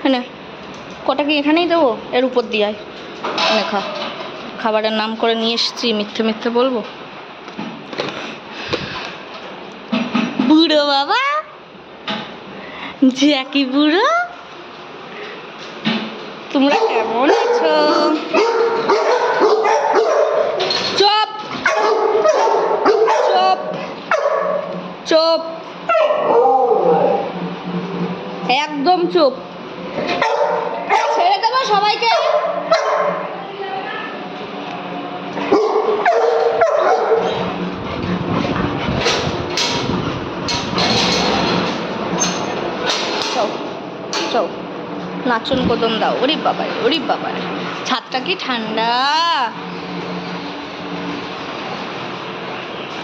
হ্যাঁ, কটা কি এখানেই দেবো? এর উপর দিয়ে আয়, খা। খাবারের নাম করে নিয়ে এসেছি, মিথ্যে মিথ্যে বলবো? বুড়ো বাবা, জ্যাকি বুড়ো, তোমরা কেমন আছো? চুপ চুপ চুপ, একদম চুপ। ছেড়ে দেবো সবাইকে? চৌ নাচন কদম দাও। ওরে বাবারে, ওরে বাবারে, ছাদটা কি ঠান্ডা!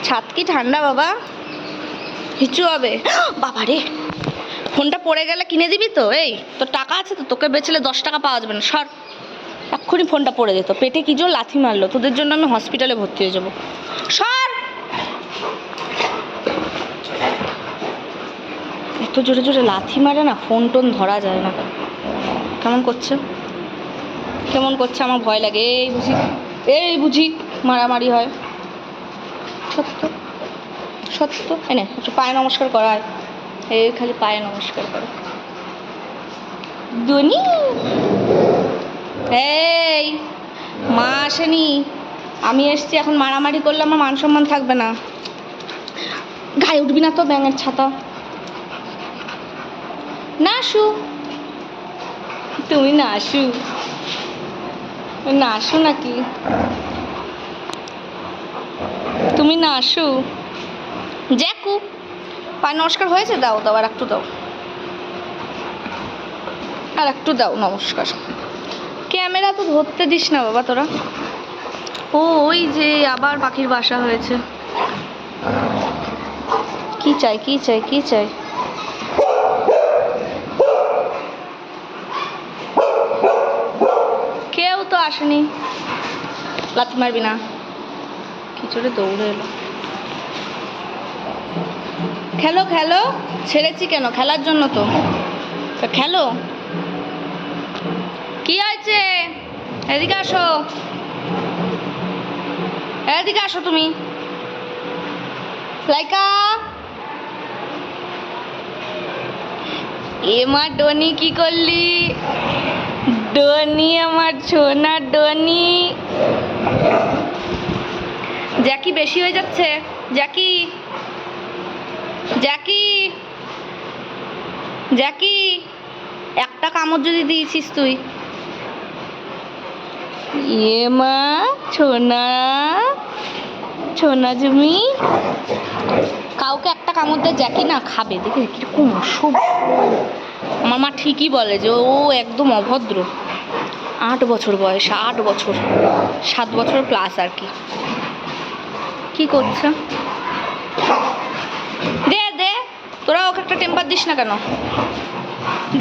ছাদ কি ঠান্ডা বাবা, হিচু হবে। বাবারে, ফোনটা পড়ে গেলে কিনে দিবি তো? এই তোর টাকা আছে তো? তোকে বেচলে 10 টাকা পাওয়া যাবে না। সর, এক্ষুনি ফোনটা পড়ে যেত। পেটে কি জোর লাথি মারলো, তোদের জন্য আমি হসপিটালে ভর্তি হয়ে যাবো। সর, এত জোরে জোরে লাথি মারে না, ফোন টোন ধরা যায় না। কেমন করছে, কেমন করছে, আমার ভয় লাগে। এই বুঝি মারামারি হয়। সত্য সত্য। এনে একটু পায়ে নমস্কার করায়, এই খালি পায়ে নমস্কার করে। ধনী, এই মা আসেনি, আমি এসছি। এখন মারামারি করলে আমার মান সম্মান থাকবে না। গায়ে উঠবি না তো, ব্যাঙের ছাতা। নাশু, তুমি নাশু, নাশু নাকি? তুমি নাশু? জ্যাকু, পায়ে নমস্কার হয়েছে? দাও দাও, আর একটু দাও, আর একটু দাও নমস্কার। ক্যামেরা তো ধরতে দিস না বাবা তোরা। ও ওই যে আবার পাখির বাসা হয়েছে। কি চাই, কি চাই, কি চাই? কেউ তো আসেনি, লাথি মারবি না। কি চলে দৌড়ে এলো। খেলো খেলো, ছেড়েছি কেন? খেলার জন্য তো। খেলো। কি হয়েছে? এদিকে আসো, এদিকে আসো তুমি। লাইকা, এ মা ডনি, কি করলি? ডনি, আমার সোনা ডনি। জ্যাকি বেশি হয়ে যাচ্ছে। জ্যাকি, জ্যাকি, জ্যাকি, একটা কামড় যদি দিয়েছিস তুই। এ মা সোনা, সোনা জমি, কাউকে একটা কামড় দিয়ে জ্যাকি না খাবে। দেখে কিরকম অসভ্য। আমার মা ঠিকই বলে যে ও একদম অভদ্র। 8 বছর বয়স, 8 বছর, 7 বছর প্লাস আর কি। কি করছে? দে দে, তোরা ওকে একটা টেম্পার দিস না কেন?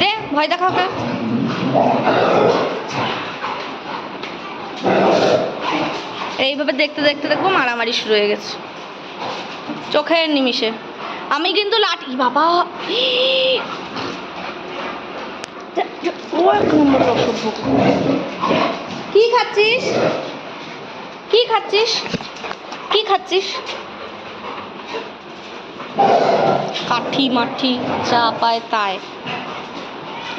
দে, ভয় দেখা ওকে। এইভাবে দেখতে দেখতে দেখবো মারামারি শুরু হয়ে গেছে চোখের নিমিষে। আমি কিন্তু লাঠি, বাবা কি খাচ্ছিস? কি খাচ্ছিস? কি খাচ্ছিস? কাঠি মাঠি যা পায় তাই,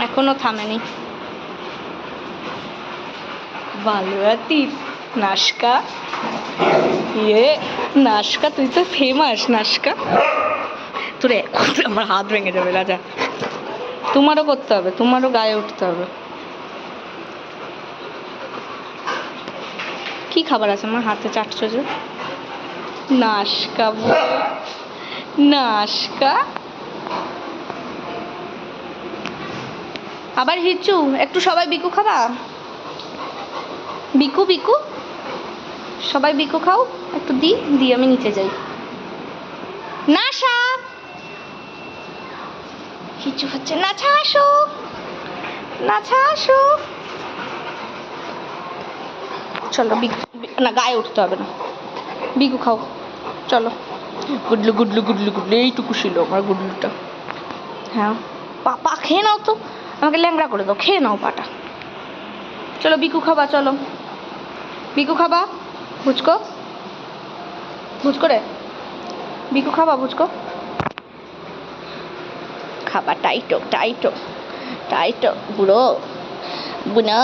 এখনো থামেনি। ভালো আছি নাশকা? ইয়ে নাশকা, তুই তো ফেমাস নাশকা। তোর এখন আমার হাত ভেঙে যাবে রাজা। তোমারও করতে হবে, তোমারও গায়ে উঠতে হবে। কি খাবার আছে আমার হাতে চাটছো যে? নাশকা, নাশকা। আবার হিচু, একটু সবাই বিকু খাবা? বিকু বিকু, সবাই বিকু খাও একটু। দি আমি নিচে যাই। নাশা, হিচু হচ্ছে। নাছা আসো, নাছা আসো। চলো না, গায়ে উঠতে হবে না। বিকু খাও, চলো। গুডলু গুডলু গুডলু গুডলু, এইটুকু ছিল আমার গুডলুটা। হ্যাঁ, পাপা খেয়ে নাও তো। আমাকে ল্যাংড়া করে দাও, খেয়ে নাও পাটা। চলো বিকু খাবা, চলো বিকু খাবা, বুঝকো বুঝকো রে, বিকু খাবা বুঝকো, খাবা টাইটো টাইটো টাইটো বুড়ো বুনা।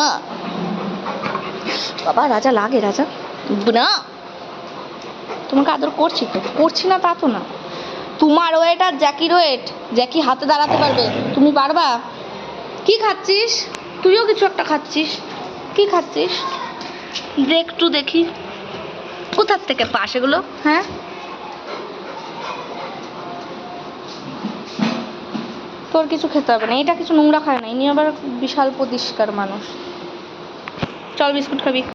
বাবা রাজা লাগে, রাজা বুনা। তোমাকে আদর করছি তো, করছি না তা তো না। তোমার ওয়েট আর জ্যাকির ওয়েট, জ্যাকি হাতে দাঁড়াতে পারবে, তুমি পারবা? কি খাচ্ছিস? তুইও কিছু একটা খাচ্ছিস, কি খাচ্ছিস? একটু দেখি কোথার থেকে পাস এগুলো, হ্যাঁ? তোর কিছু খেতে হবে না, এটা কিছু নোংরা খায় না, ইনি আবার বিশাল পরিষ্কার মানুষ। চল বিস্কুট খাবি।